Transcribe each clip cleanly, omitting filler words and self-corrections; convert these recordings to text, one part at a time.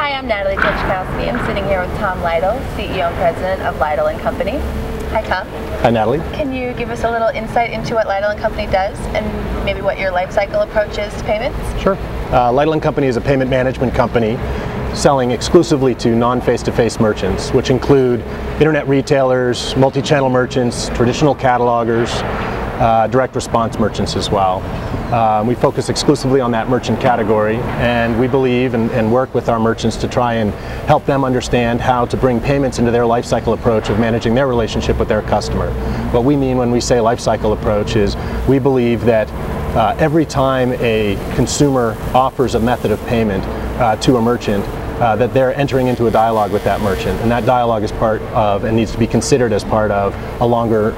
Hi, I'm Natalie Tchaikovsky. I'm sitting here with Tom Litle, CEO and President of Litle Company. Hi, Tom. Hi, Natalie. Can you give us a little insight into what Litle Company does and maybe what your life cycle approach is to payments? Sure. Litle Company is a payment management company selling exclusively to non-face-to-face merchants, which include internet retailers, multi-channel merchants, traditional catalogers, direct response merchants as well. We focus exclusively on that merchant category, and we believe and work with our merchants to try and help them understand how to bring payments into their life cycle approach of managing their relationship with their customer. What we mean when we say life cycle approach is we believe that every time a consumer offers a method of payment to a merchant, that they're entering into a dialogue with that merchant, and that dialogue is part of and needs to be considered as part of a longer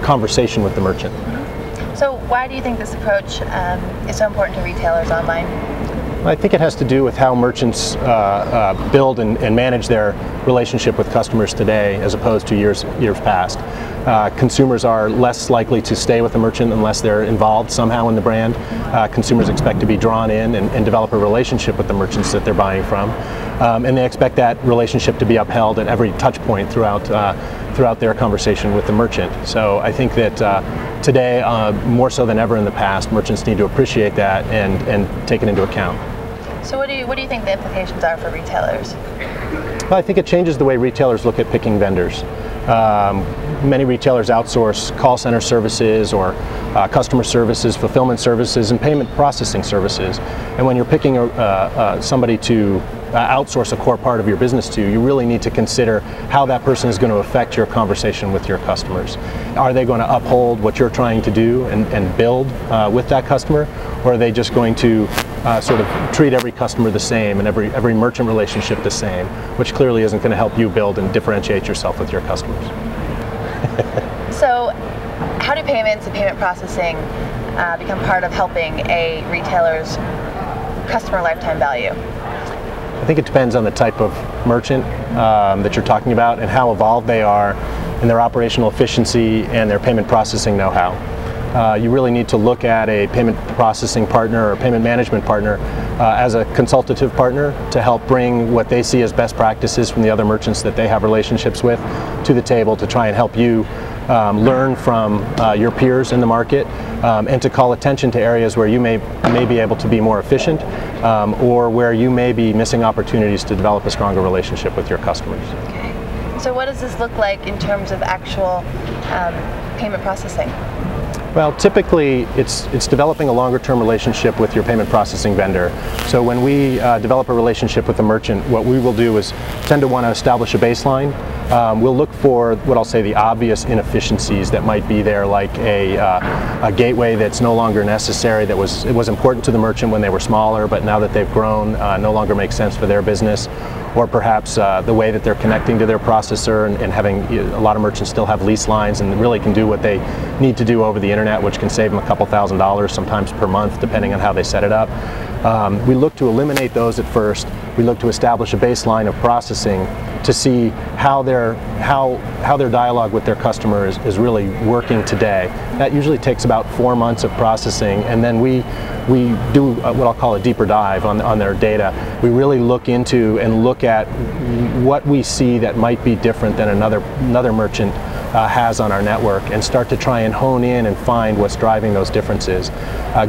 conversation with the merchant. So why do you think this approach is so important to retailers online? I think it has to do with how merchants build and manage their relationship with customers today as opposed to years past. Consumers are less likely to stay with a merchant unless they're involved somehow in the brand. Consumers expect to be drawn in and develop a relationship with the merchants that they're buying from. And they expect that relationship to be upheld at every touch point throughout their conversation with the merchant. So I think that today, more so than ever in the past, merchants need to appreciate that and take it into account. So what do you think the implications are for retailers? Well, I think it changes the way retailers look at picking vendors. Many retailers outsource call center services or customer services, fulfillment services, and payment processing services. And when you're picking somebody to outsource a core part of your business to, you really need to consider how that person is going to affect your conversation with your customers. Are they going to uphold what you're trying to do and build with that customer, or are they just going to sort of treat every customer the same and every merchant relationship the same, which clearly isn't going to help you build and differentiate yourself with your customers. So how do payments and payment processing become part of helping a retailer's customer lifetime value? I think it depends on the type of merchant that you're talking about and how evolved they are in their operational efficiency and their payment processing know-how. You really need to look at a payment processing partner or payment management partner as a consultative partner to help bring what they see as best practices from the other merchants that they have relationships with to the table to try and help you learn from your peers in the market and to call attention to areas where you may be able to be more efficient or where you may be missing opportunities to develop a stronger relationship with your customers. Okay. So what does this look like in terms of actual payment processing? Well, typically it's developing a longer-term relationship with your payment processing vendor. So when we develop a relationship with a merchant, what we will do is tend to want to establish a baseline. We'll look for what I'll say the obvious inefficiencies that might be there, like a gateway that's no longer necessary, it was important to the merchant when they were smaller, but now that they've grown, no longer makes sense for their business. Or perhaps the way that they're connecting to their processor and having a lot of merchants still have lease lines and really can do what they need to do over the internet, which can save them a couple $1,000s sometimes per month depending on how they set it up. We look to eliminate those at first. We look to establish a baseline of processing to see how their dialogue with their customer is really working today. That usually takes about 4 months of processing, and then we do what I'll call a deeper dive on their data. We really look into and look at what we see that might be different than another merchant has on our network and start to try and hone in and find what's driving those differences.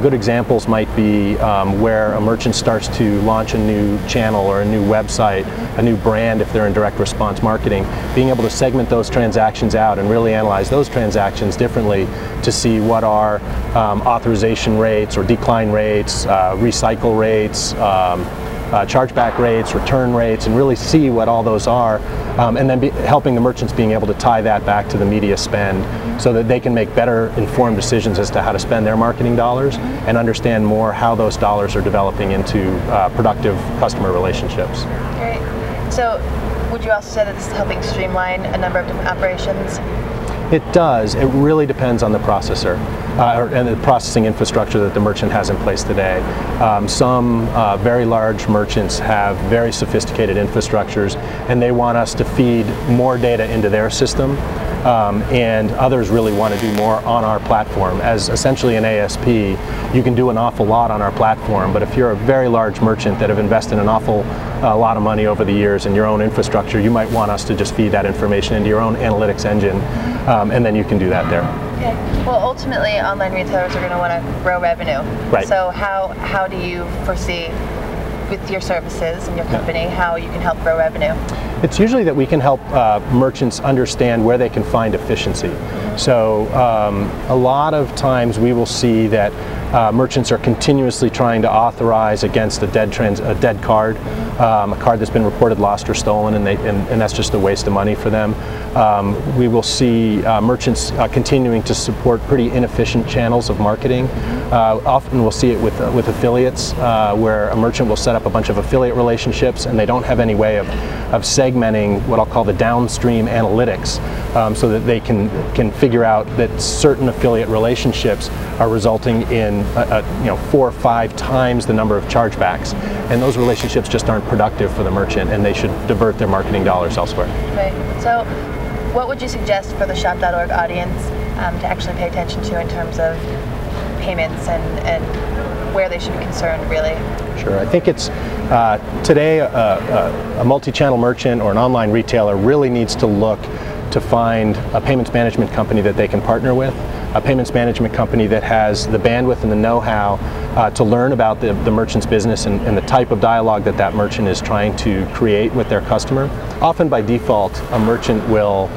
Good examples might be where a merchant starts to launch a new channel or a new website, a new brand if they're in direct response marketing, being able to segment those transactions out and really analyze those transactions differently to see what are authorization rates or decline rates, recycle rates, chargeback rates, return rates, and really see what all those are, and then helping the merchants being able to tie that back to the media spend so that they can make better informed decisions as to how to spend their marketing dollars and understand more how those dollars are developing into productive customer relationships. Great. So would you also say that this is helping streamline a number of different operations? It does. It really depends on the processor. and the processing infrastructure that the merchant has in place today. Some very large merchants have very sophisticated infrastructures, and they want us to feed more data into their system. And others really want to do more on our platform. As essentially an ASP, you can do an awful lot on our platform, but if you're a very large merchant that have invested an awful lot of money over the years in your own infrastructure, you might want us to just feed that information into your own analytics engine, and then you can do that there. Okay. Well, ultimately, online retailers are going to want to grow revenue. Right. So how do you foresee, with your services and your company, how you can help grow revenue? It's usually that we can help merchants understand where they can find efficiency. So a lot of times we will see that merchants are continuously trying to authorize against a dead card, a card that's been reported lost or stolen, and that's just a waste of money for them. We will see merchants continuing to support pretty inefficient channels of marketing. Often we'll see it with affiliates, where a merchant will set up a bunch of affiliate relationships and they don't have any way of segmenting what I'll call the downstream analytics, so that they can figure out that certain affiliate relationships are resulting in 4 or 5 times the number of chargebacks, and those relationships just aren't productive for the merchant, and they should divert their marketing dollars elsewhere. Right. So what would you suggest for the shop.org audience to actually pay attention to in terms of payments and where they should be concerned, really? Sure. I think it's today a multi-channel merchant or an online retailer really needs to look to find a payments management company that they can partner with, a payments management company that has the bandwidth and the know-how to learn about the merchant's business and the type of dialogue that merchant is trying to create with their customer. Often by default, a merchant will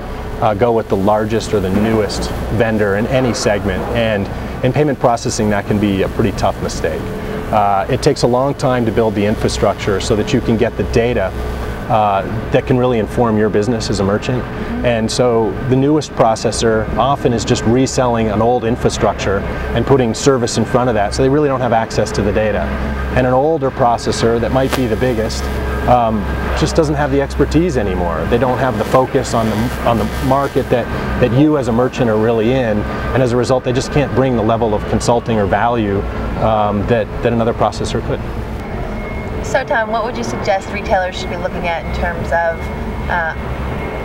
go with the largest or the newest vendor in any segment, and in payment processing that can be a pretty tough mistake. It takes a long time to build the infrastructure so that you can get the data that can really inform your business as a merchant. And so the newest processor often is just reselling an old infrastructure and putting service in front of that, so they really don't have access to the data. And an older processor that might be the biggest just doesn't have the expertise anymore. They don't have the focus on the market that you as a merchant are really in, and as a result they just can't bring the level of consulting or value that another processor could. So Tom, what would you suggest retailers should be looking at in terms of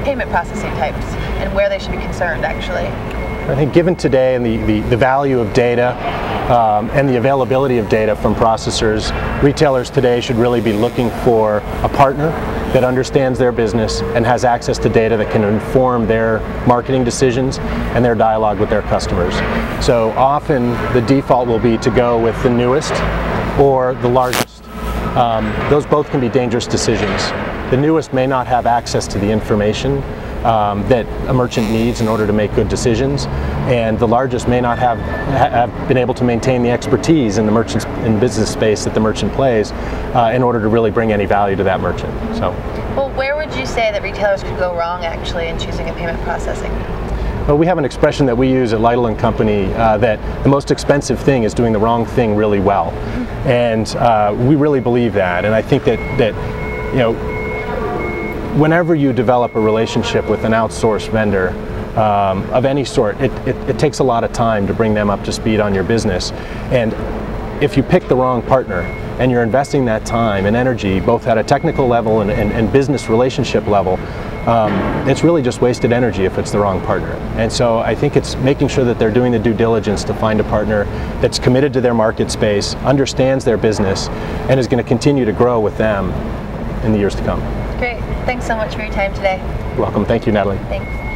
payment processing types and where they should be concerned, actually? I think given today and the value of data and the availability of data from processors, retailers today should really be looking for a partner that understands their business and has access to data that can inform their marketing decisions and their dialogue with their customers. So often the default will be to go with the newest or the largest. Those both can be dangerous decisions. The newest may not have access to the information that a merchant needs in order to make good decisions, and the largest may not have been able to maintain the expertise in the business space that the merchant plays in order to really bring any value to that merchant. So, well, where would you say that retailers could go wrong actually in choosing a payment processing? Well, we have an expression that we use at Litle Co. That the most expensive thing is doing the wrong thing really well, and we really believe that. And I think that whenever you develop a relationship with an outsourced vendor of any sort, it takes a lot of time to bring them up to speed on your business. And if you pick the wrong partner and you're investing that time and energy both at a technical level and business relationship level, it's really just wasted energy if it's the wrong partner. And so I think it's making sure that they're doing the due diligence to find a partner that's committed to their market space, understands their business, and is going to continue to grow with them in the years to come. Great. Thanks so much for your time today. You're welcome. Thank you, Natalie. Thanks.